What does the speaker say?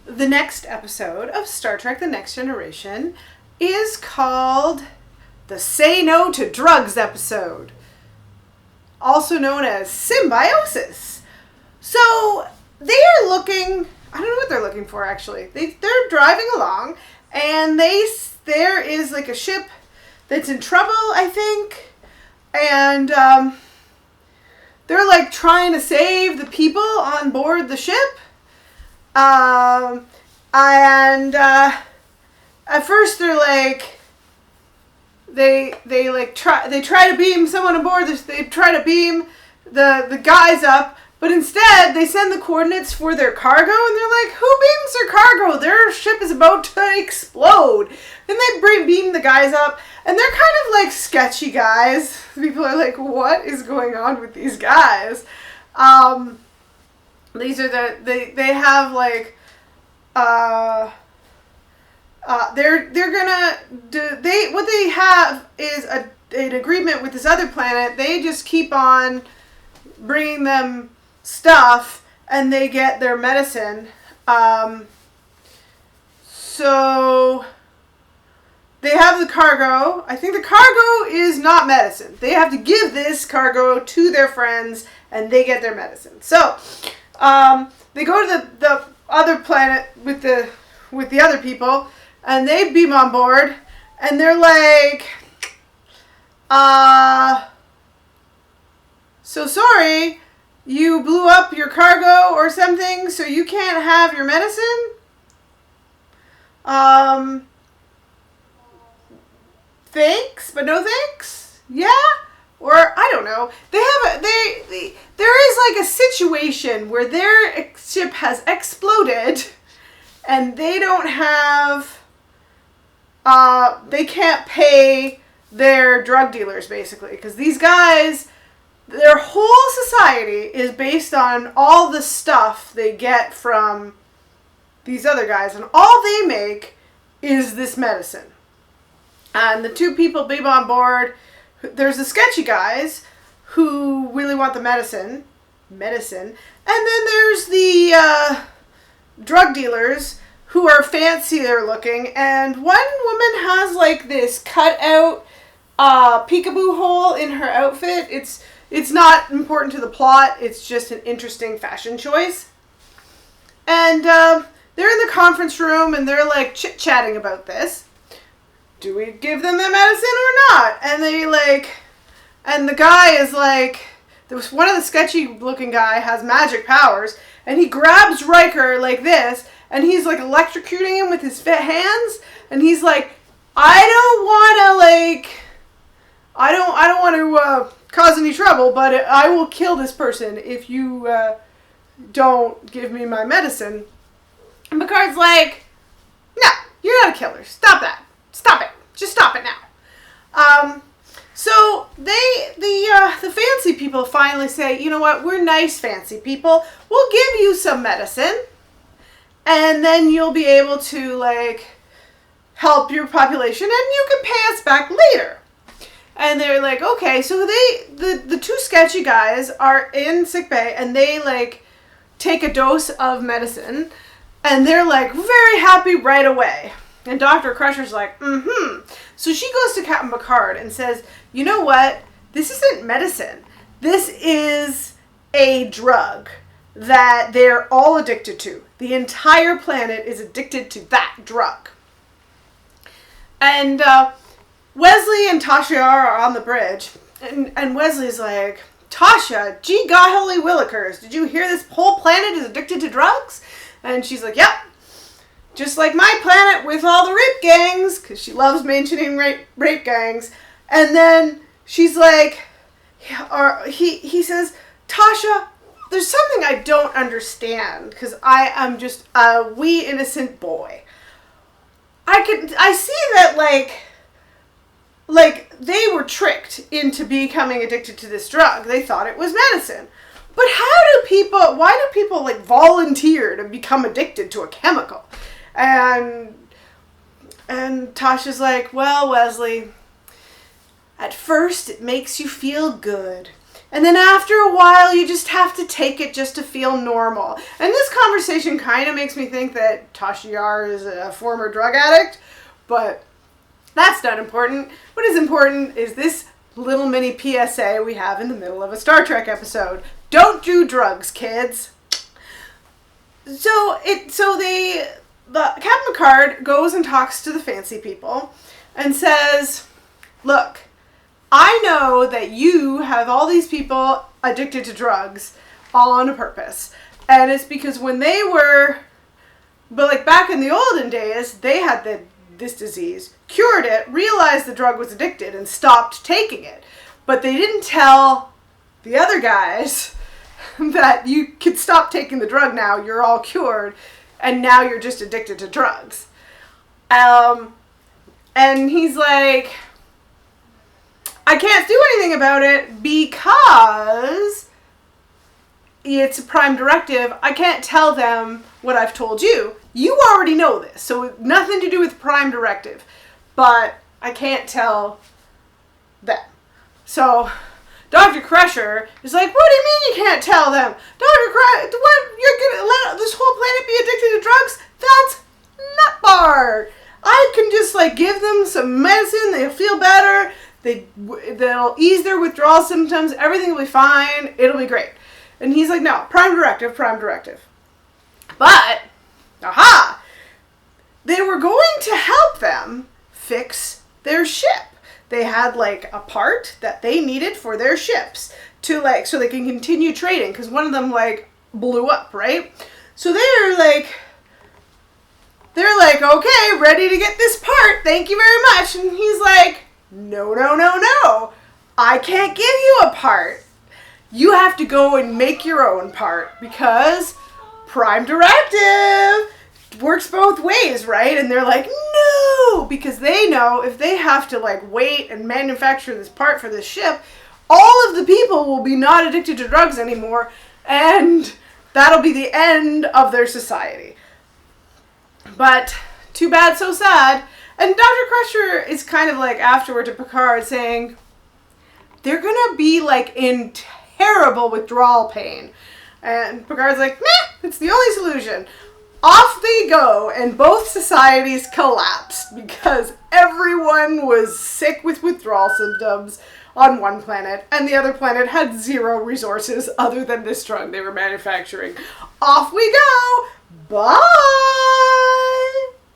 the next episode of Star Trek The Next Generation is called the Say No to Drugs episode, also known as Symbiosis. So they are looking, I don't know what they're looking for actually. They're driving along and there is like a ship that's in trouble, I think. And they're like trying to save the people on board the ship. And at first they're like, they try to beam someone aboard. They try to beam the guys up, but instead they send the coordinates for their cargo, and they're like, who beams their cargo? Their ship is about to explode. Then they beam the guys up, and they're kind of like sketchy guys. People are like, what is going on with these guys? These are they have like, they're gonna do, what they have is an agreement with this other planet. They just keep on bringing them stuff and they get their medicine. So they have the cargo. I think the cargo is not medicine. They have to give this cargo to their friends and they get their medicine. So they go to the other planet with the other people, and they beam on board, and they're like, so sorry, you blew up your cargo or something, so you can't have your medicine? Thanks, but no thanks? Yeah? Or, I don't know. There is like a situation where their ship has exploded and they don't have, they can't pay their drug dealers basically. Because these guys, their whole society is based on all the stuff they get from these other guys. And all they make is this medicine. And the two people beam on board. There's the sketchy guys who really want the medicine, and then there's the drug dealers who are fancier looking, and one woman has like this cut out peekaboo hole in her outfit. It's not important to the plot, it's just an interesting fashion choice. And they're in the conference room and they're like chit-chatting about this. Do we give them the medicine or not? And and the guy is like, there was one of the sketchy looking guy has magic powers, and he grabs Riker like this, and he's like electrocuting him with his hands, and he's like, I don't want to cause any trouble, but I will kill this person if you don't give me my medicine. And Picard's like, no, you're not a killer. Stop that. Stop it. Just stop it now. So the fancy people finally say, you know what? We're nice fancy people. We'll give you some medicine, and then you'll be able to like help your population, and you can pay us back later. And they're like, okay. So the two sketchy guys are in sickbay, and they like take a dose of medicine, and they're like very happy right away. And Dr. Crusher's like, So she goes to Captain Picard and says, you know what? This isn't medicine. This is a drug that they're all addicted to. The entire planet is addicted to that drug. And Wesley and Tasha are on the bridge. And Wesley's like, Tasha, gee golly willikers, did you hear this whole planet is addicted to drugs? And she's like, yep. Just like my planet with all the rape gangs, because she loves mentioning rape gangs. And then she's like, he says, Tasha, there's something I don't understand, because I am just a wee innocent boy. I see that like they were tricked into becoming addicted to this drug. They thought it was medicine. But why do people like volunteer to become addicted to a chemical? And Tasha's like, well, Wesley, at first it makes you feel good. And then after a while, you just have to take it just to feel normal. And this conversation kind of makes me think that Tasha Yar is a former drug addict, but that's not important. What is important is this little mini PSA we have in the middle of a Star Trek episode. Don't do drugs, kids. So Captain Picard goes and talks to the fancy people and says, look, I know that you have all these people addicted to drugs all on a purpose. And it's because when they were, but like back in the olden days, they had this disease, cured it, realized the drug was addicted and stopped taking it. But they didn't tell the other guys that you could stop taking the drug now, you're all cured, and now you're just addicted to drugs. And he's like, I can't do anything about it because it's a prime directive. I can't tell them what I've told you. You already know this, so nothing to do with prime directive. But I can't tell them. So Dr. Crusher is like, what do you mean you can't tell them? Dr. Crusher, what, you're going to let this whole planet be addicted to drugs? That's nutbar. I can just like give them some medicine, they'll feel better. They'll ease their withdrawal symptoms. Everything will be fine. It'll be great. And he's like, no, prime directive. But, they were going to help them fix their ship. They had like a part that they needed for their ships to like, so they can continue trading. Because one of them like blew up, right? So they're like, okay, ready to get this part. Thank you very much. And he's like, no. I can't give you a part. You have to go and make your own part because prime directive works both ways, right? And they're like, no, because they know if they have to like wait and manufacture this part for this ship, all of the people will be not addicted to drugs anymore, and that'll be the end of their society. But too bad, so sad. And Dr. Crusher is kind of like afterward to Picard saying, they're going to be like in terrible withdrawal pain. And Picard's like, meh, it's the only solution. Off they go, and both societies collapsed because everyone was sick with withdrawal symptoms on one planet, and the other planet had zero resources other than this drug they were manufacturing. Off we go! Bye!